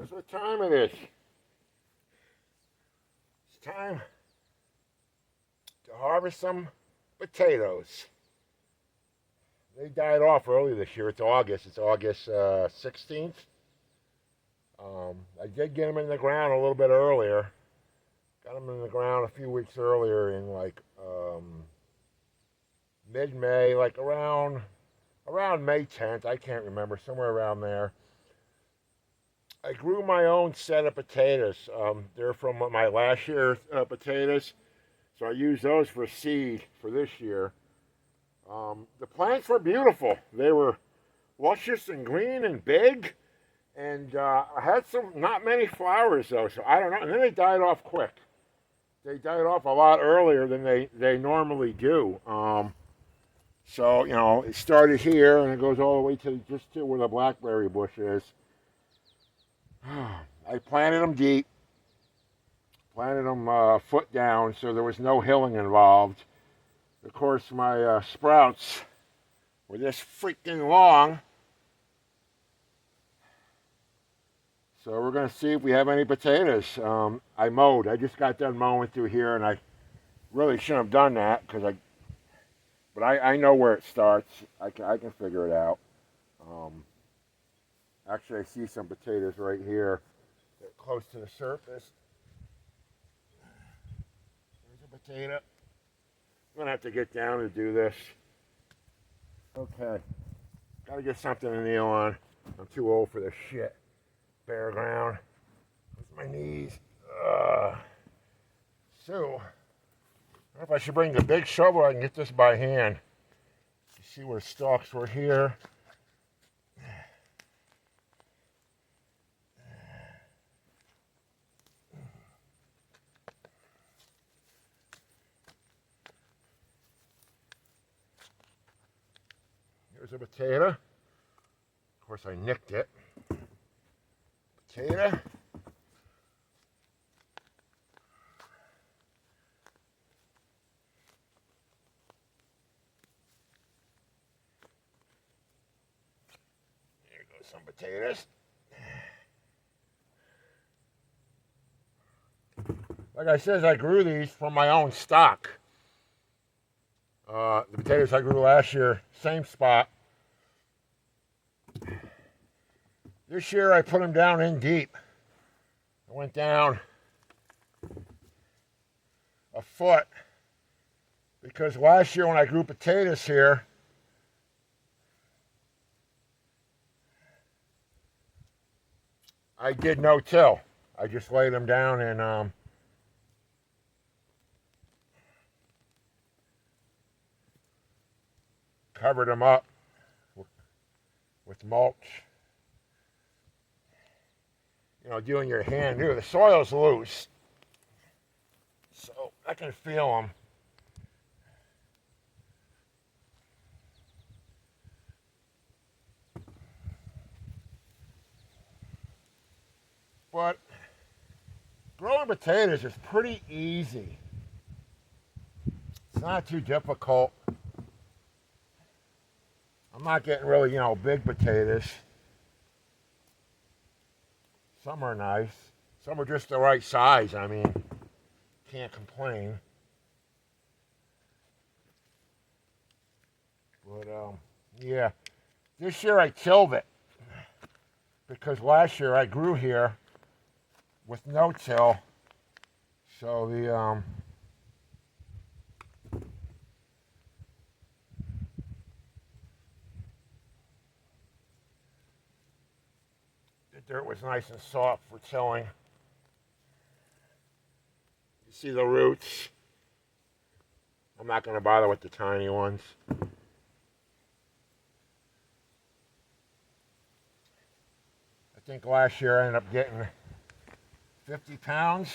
Guess what time it is? It's time to harvest some potatoes. They died off early this year. It's August. It's August 16th. I did get them in the ground a little bit earlier. Got them in the ground a few weeks earlier in like mid-May, like around May 10th. I can't remember, somewhere around there. I grew my own set of potatoes. They're from my last year's potatoes, so I used those for seed for this year. The plants were beautiful. They were luscious and green and big, and I had not many flowers though, so I don't know. And then they died off quick. They died off a lot earlier than they normally do. So it started here and it goes all the way to just to where the blackberry bush is. I planted them deep, planted them foot down, so there was no hilling involved. Of course, my sprouts were this freaking long. So we're going to see if we have any potatoes. I mowed. I just got done mowing through here, and I really shouldn't have done that but I know where it starts. I can figure it out. Actually, I see some potatoes right here. They're close to the surface. There's a potato. I'm going to have to get down to do this. Okay. Got to get something to kneel on. I'm too old for this shit. Bare ground. With my knees. So, I don't know if I should bring the big shovel or I can get this by hand. You see where stalks were here. Here's a potato. Of course, I nicked it. Potato. There goes some potatoes. Like I said, I grew these from my own stock. The potatoes I grew last year, same spot. This year I put them down in deep. I went down a foot because last year when I grew potatoes here, I did no till. I just laid them down and covered them up with mulch. Doing your hand here. The soil's loose, so I can feel them. But growing potatoes is pretty easy. It's not too difficult. I'm not getting really, big potatoes. Some are nice. Some are just the right size. I mean, can't complain. But, yeah. This year I tilled it. Because last year I grew here with no till. So the dirt was nice and soft for tilling. You see the roots. I'm not going to bother with the tiny ones. I think last year I ended up getting 50 pounds.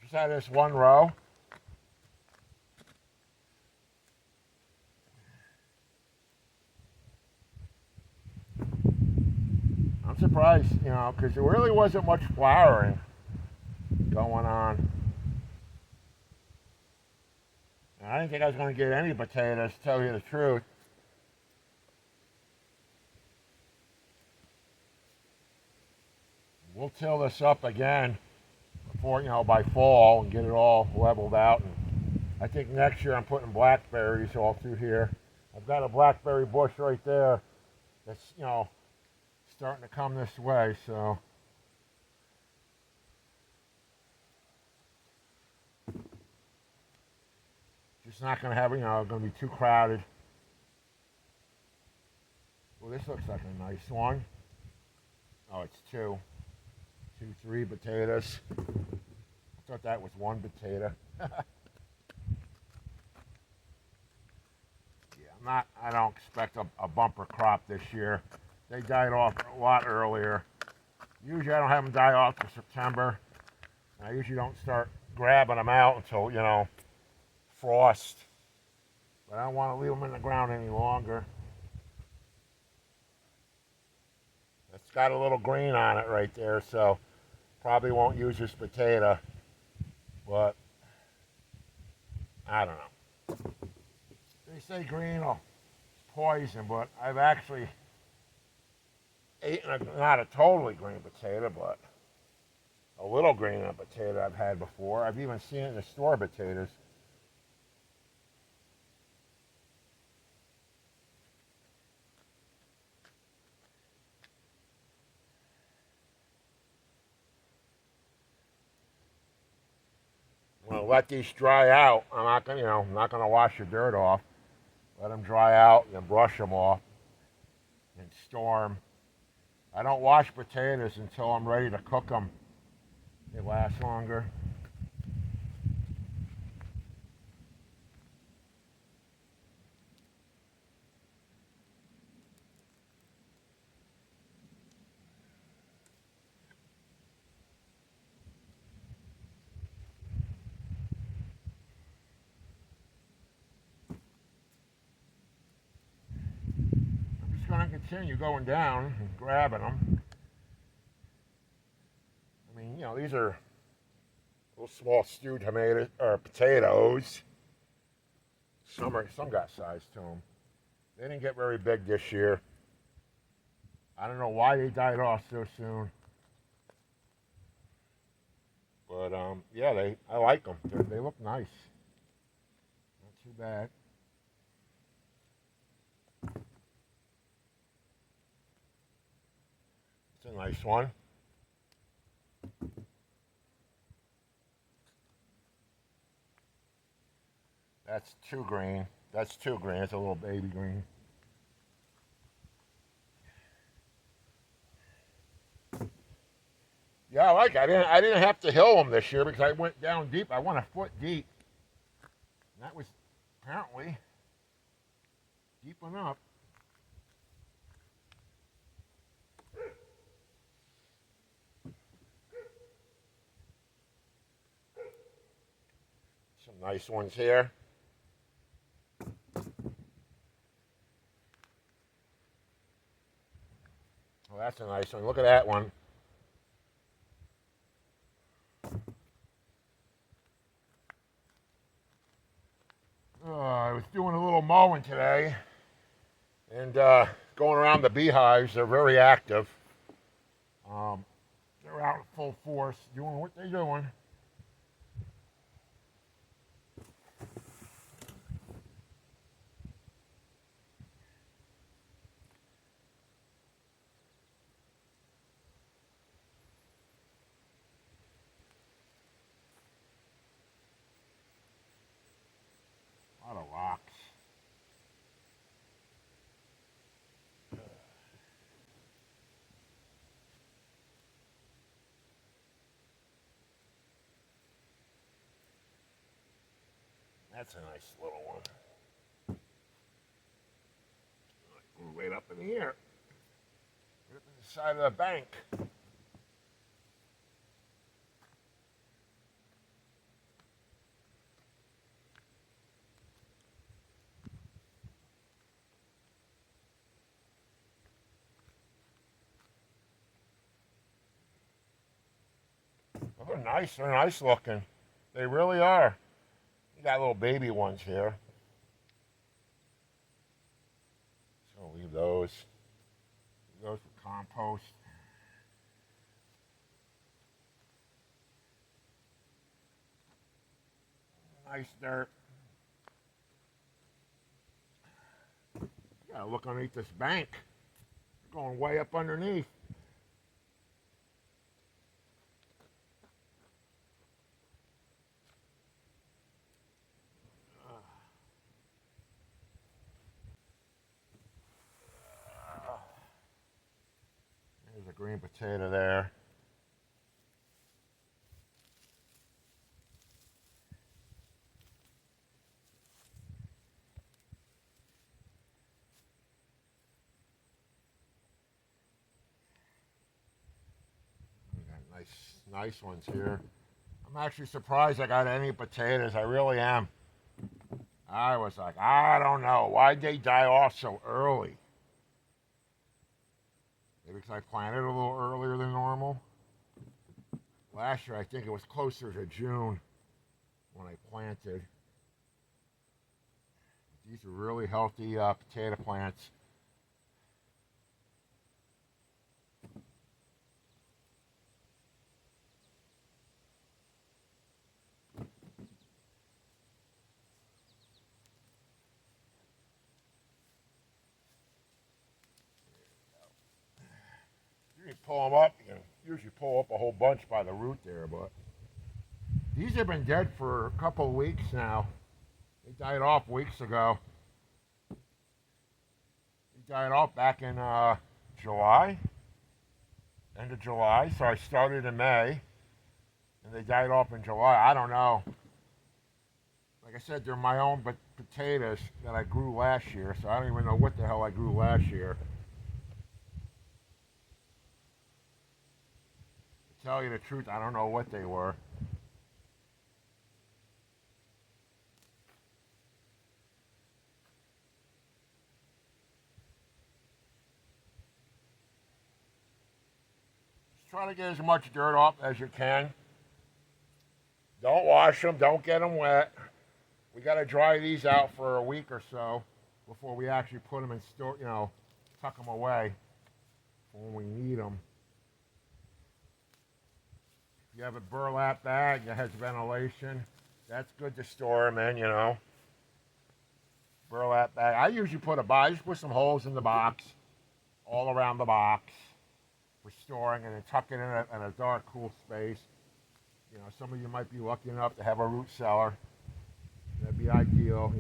Just out of this one row. I'm surprised, because there really wasn't much flowering going on. And I didn't think I was going to get any potatoes, to tell you the truth. we'll till this up again before, by fall and get it all leveled out. And I think next year I'm putting blackberries all through here. I've got a blackberry bush right there that's, starting to come this way, so. Just not going to have, going to be too crowded. Well, this looks like a nice one. Oh, it's two, 3 potatoes. I thought that was 1 potato. Yeah, I don't expect a bumper crop this year. They died off a lot earlier. Usually I don't have them die off till September. I usually don't start grabbing them out until, frost. But I don't want to leave them in the ground any longer. It's got a little green on it right there, so probably won't use this potato. But I don't know. They say green is poison, but I've actually eaten not a totally green potato, but a little green potato I've had before. I've even seen it in the store potatoes. Well, let these dry out. I'm not gonna wash the dirt off. Let them dry out and brush them off and store them. I don't wash potatoes until I'm ready to cook them. They last longer. Going to continue going down and grabbing them. I mean, these are little small stewed tomatoes or potatoes. Some got size to them. They didn't get very big this year. I don't know why they died off so soon. But yeah, I like them. They look nice. Not too bad. It's a nice one. That's too green. That's too green. It's a little baby green. Yeah, I like it. I didn't have to hill them this year because I went down deep. I went a foot deep. And that was apparently deep enough. Some nice ones here. Oh, that's a nice one. Look at that one. I was doing a little mowing today and going around the beehives. They're very active. They're out in full force doing what they're doing. A lot of rocks. That's a nice little one. Right up in here. Right up in the side of the bank. Oh, they're nice. They're nice looking. They really are. You got little baby ones here. So leave those. Leave those for compost. Nice dirt. Gotta look underneath this bank. Going way up underneath. There's a green potato there. We got nice ones here. I'm actually surprised I got any potatoes. I really am. I was like, I don't know. Why'd they die off so early? Maybe because I planted a little earlier than normal. Last year, I think it was closer to June when I planted. These are really healthy potato plants. You pull them up. You can usually pull up a whole bunch by the root there, but these have been dead for a couple of weeks now. They died off weeks ago. They died off back in July, end of July. So I started in May, and they died off in July. I don't know. Like I said, they're my own potatoes that I grew last year, so I don't even know what the hell I grew last year. To tell you the truth, I don't know what they were. Just try to get as much dirt off as you can. Don't wash them. Don't get them wet. We got to dry these out for a week or so before we actually put them in store. Tuck them away for when we need them. If you have a burlap bag that has ventilation, that's good to store them in. Burlap bag. I usually I just put some holes in the box, all around the box for storing, and then tuck it in a dark, cool space. Some of you might be lucky enough to have a root cellar. That'd be ideal.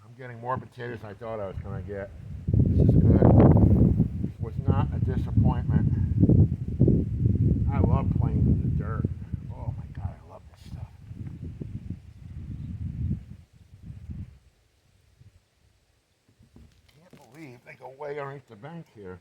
I'm getting more potatoes than I thought I was going to get. This is good. This was not a disappointment. I love playing in the dirt. Oh my God, I love this stuff. Can't believe they go way underneath the bank here.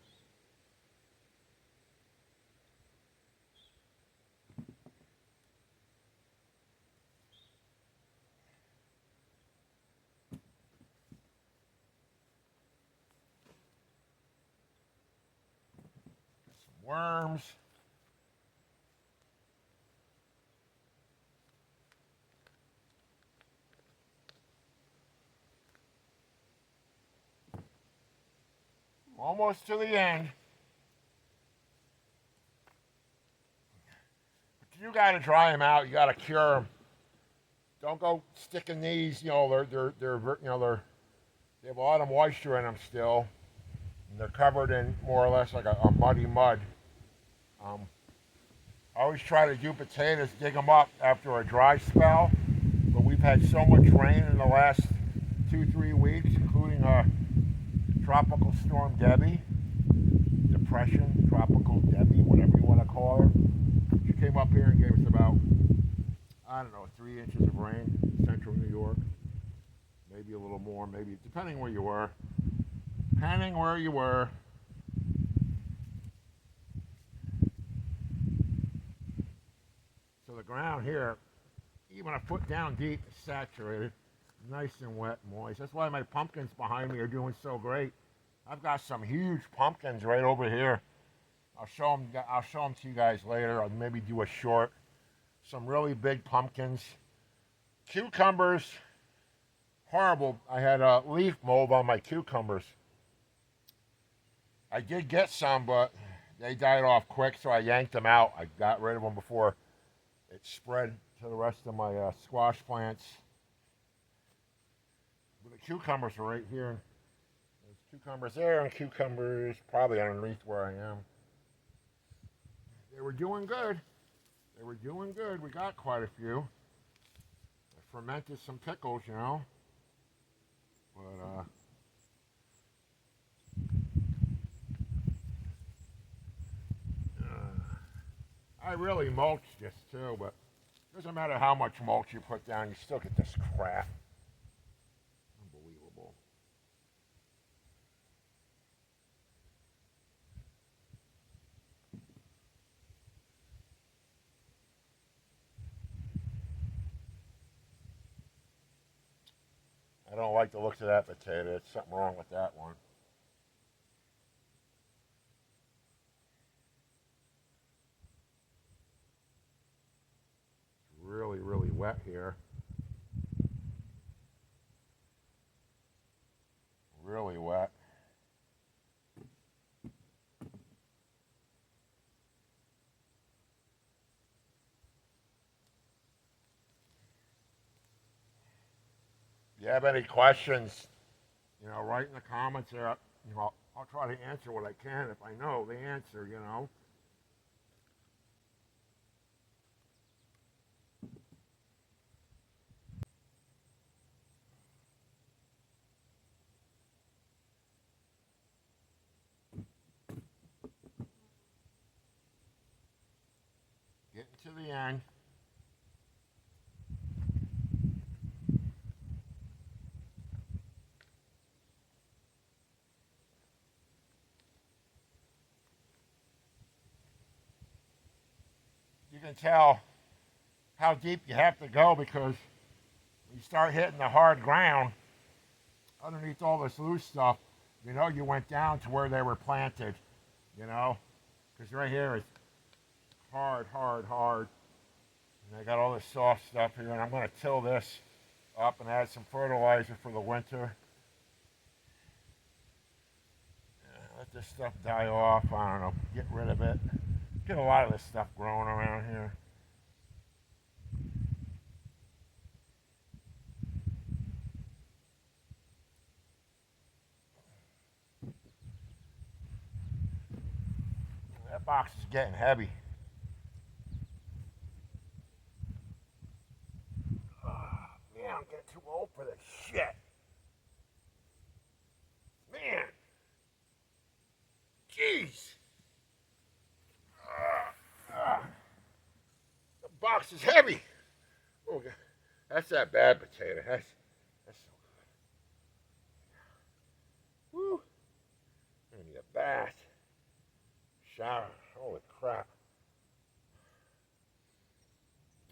Worms. Almost to the end. But you got to dry them out. You got to cure them. Don't go sticking these. They have a lot of moisture in them still. And they're covered in more or less like a muddy mud. I always try to do potatoes, dig them up after a dry spell, but we've had so much rain in the last 2-3 weeks, including a tropical storm Debbie, depression, tropical Debbie, whatever you want to call her. She came up here and gave us about, 3 inches of rain in central New York. Maybe a little more, maybe, depending where you were. Depending where you were. So the ground here, even a foot down deep, is saturated, nice and wet and moist. That's why my pumpkins behind me are doing so great. I've got some huge pumpkins right over here. I'll show them to you guys later. I'll maybe do a short. Some really big pumpkins. Cucumbers, horrible. I had leaf mold on my cucumbers. I did get some, but they died off quick, so I yanked them out. I got rid of them before it spread to the rest of my squash plants. But the cucumbers are right here. There's cucumbers there and cucumbers probably underneath where I am. They were doing good. They were doing good. We got quite a few. I fermented some pickles, you know. But I really mulched this too, but it doesn't matter how much mulch you put down, you still get this crap. Unbelievable. I don't like the looks of that potato. There's something wrong with that one. It's really, really wet here. Really wet. If you have any questions, write in the comments there. I'll try to answer what I can if I know the answer. Getting to the end. You can tell how deep you have to go because when you start hitting the hard ground underneath all this loose stuff, you went down to where they were planted, because right here is hard, hard, hard. And I got all this soft stuff here, and I'm going to till this up and add some fertilizer for the winter. Let this stuff die off. I don't know. Get rid of it. Get a lot of this stuff growing around here. That box is getting heavy. Man, I'm getting too old for this shit. Man. Jeez. The box is heavy. Oh, that's that bad potato. That's so good. Woo. I need a bath. Shower. Holy crap.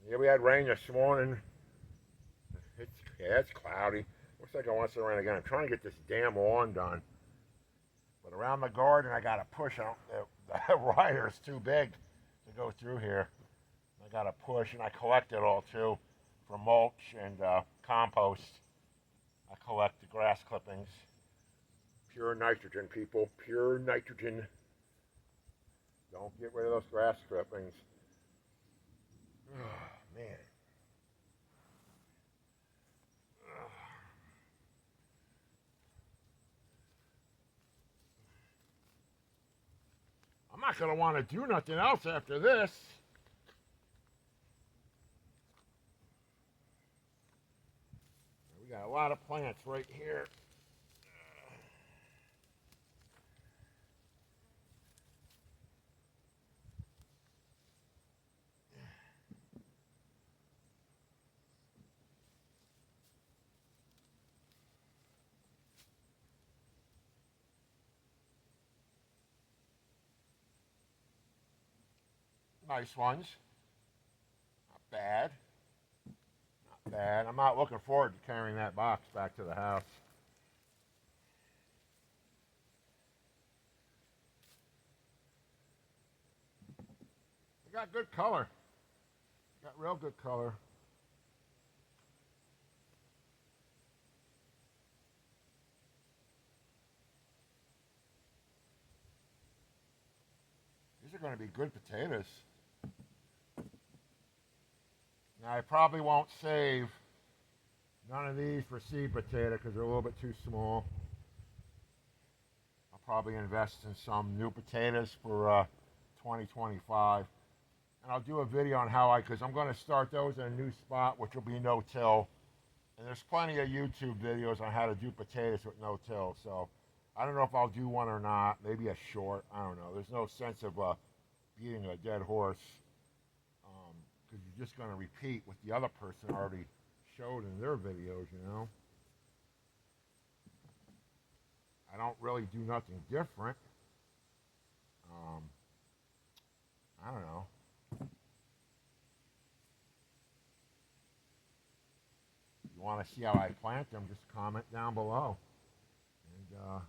Yeah, we had rain this morning. It's cloudy. Looks like I want to sit around again. I'm trying to get this damn lawn done. But around the garden, I got to push. The rider's too big to go through here. I got to push, and I collect it all too for mulch and compost. I collect the grass clippings. Pure nitrogen, people. Pure nitrogen. Don't get rid of those grass clippings. Oh, man. I'm not going to want to do nothing else after this. We got a lot of plants right here. Nice ones. Not bad. Not bad. I'm not looking forward to carrying that box back to the house. They got good color. Got real good color. going to be good potatoes. Now, I probably won't save none of these for seed potato because they're a little bit too small. I'll probably invest in some new potatoes for 2025. And I'll do a video on how because I'm going to start those in a new spot, which will be no-till. And there's plenty of YouTube videos on how to do potatoes with no-till. So I don't know if I'll do one or not. Maybe a short. I don't know. There's no sense of beating a dead horse because you're just going to repeat what the other person already showed in their videos, you know. I don't really do nothing different. I don't know. If you want to see how I plant them, just comment down below. And well,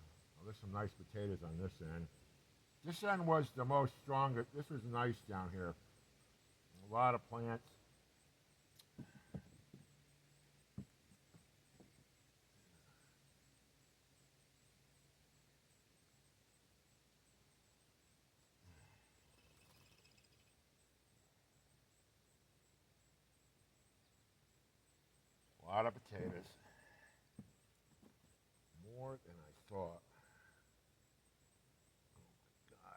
there's some nice potatoes on this end. This end was the most strongest. This was nice down here. A lot of plants. A lot of potatoes. More than I thought. Oh my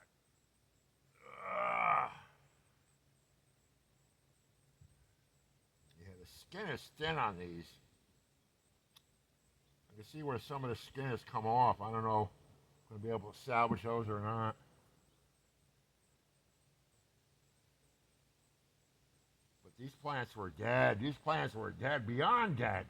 God. Yeah, the skin is thin on these. I can see where some of the skin has come off. I don't know if I'm going to be able to salvage those or not. But these plants were dead. These plants were dead, beyond dead.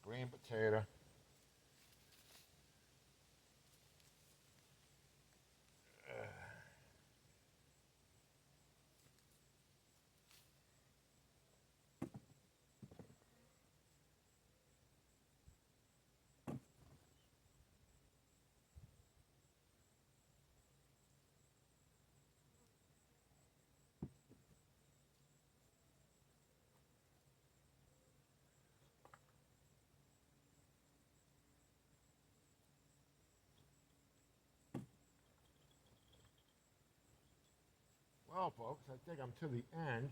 Green potato. Well, folks, I think I'm to the end.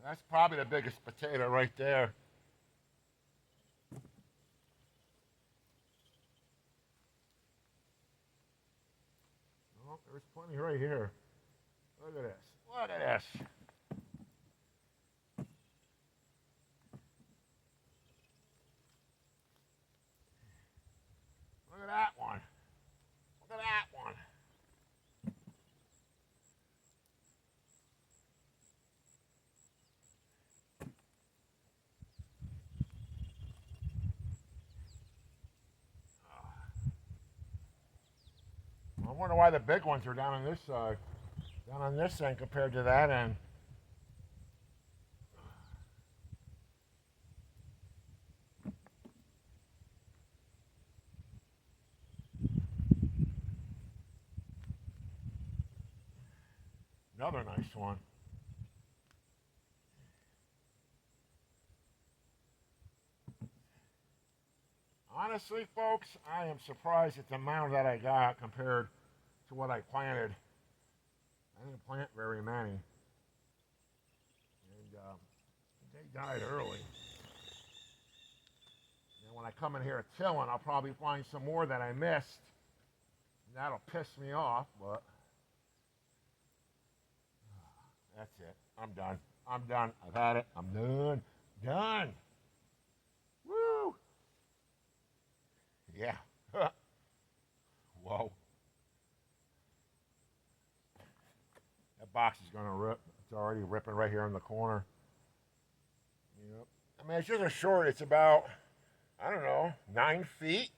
That's probably the biggest potato right there. Oh, there's plenty right here. Look at this. Look at this. Look at that one. Look at that one. I wonder why the big ones are down on this side. Down on this end compared to that end. Another nice one. Honestly, folks, I am surprised at the amount that I got compared to what I planted. I didn't plant very many. And they died early. And when I come in here tilling, I'll probably find some more that I missed. And that'll piss me off, but that's it. I'm done. I'm done. I've had it. I'm done. Done. Woo! Yeah. Whoa. That box is going to rip. It's already ripping right here in the corner. Yep. I mean, it's just a short. It's about, I don't know, 9 feet.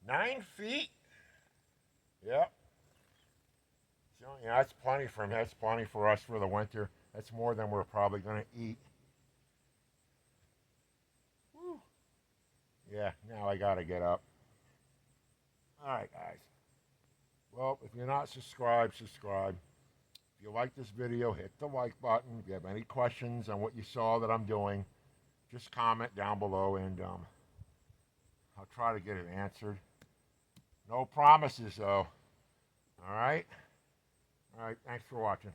9 feet? Yep. So, yeah, that's plenty for him. That's plenty for us for the winter. That's more than we're probably going to eat. Woo. Yeah, now I got to get up. All right, guys. Well, if you're not subscribed, subscribe. If you like this video, hit the like button. If you have any questions on what you saw that I'm doing, just comment down below, and I'll try to get it answered. No promises, though. All right? All right, thanks for watching.